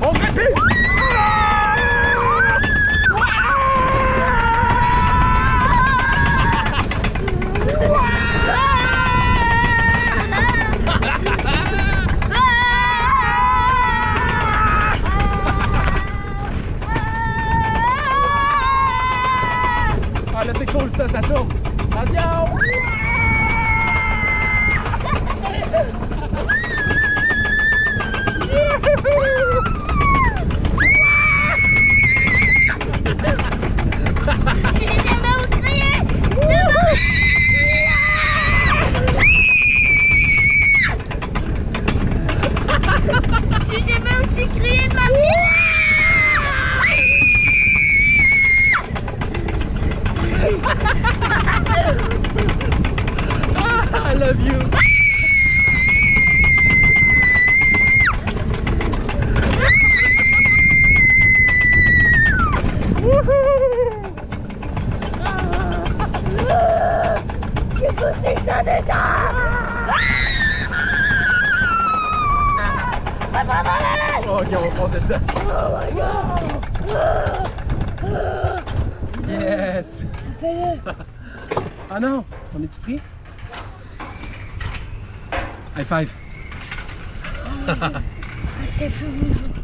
On répète. Ah là c'est cool ça tourne. Attention. I love you. J'ai poussé ça dedans. Oh, ok, on va foncer dedans. Oh my god. Yes. Ah non, on est-tu pris? High five. C'est cool.